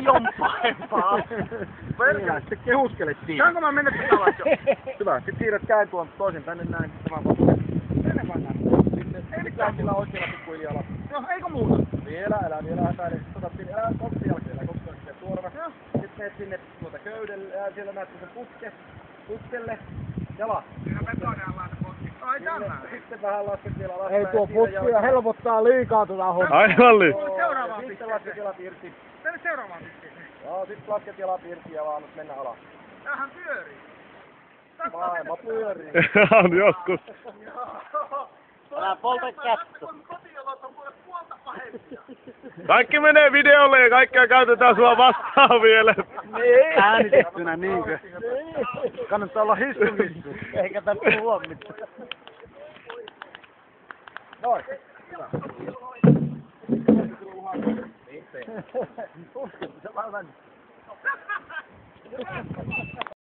paljon pahempaa. Perkele, sitten kehuskelet siinä. Saanko mä mennä tätä alas jo? Hyvä, sitten siirrät käyn tuon toisen tänne näin. Tämä on Mene vaan tänne. sitten käy sillä oikealla pikkuhiljaa. No, eikö muuta? Älä vielä häpäile. Otat sinne, älä koppi jälkeen suorana. Joo. Sitten menet sinne tuota köydelle ja siellä näet sen putkelle. Jalat. Siinä betonia laita potki. Ai tällä. Sitten vähän lasket vielä alaspäin. Ei tuo putkia helpottaa liikaa tuota hommaa. Aivan Seuraavaan Sitten pisteeseen. lasket jalat irti. Tänne seuraavaan pisteeseen. Joo, sit lasket jalat irti ja vaan annat mennä alas. Tämähän pyörii. Maailma pyörii. On joskus. Älä polta kättä. Kotiolot on puolta pahempia. Kaikki menee videolle ja kaikkea käytetään sua vastaan vielä. Niin. Äänitettynä niinkö? Kannattaa olla hissu. Eikä tää puhua mitään. Noin. Hyvä. Uskon, se vaan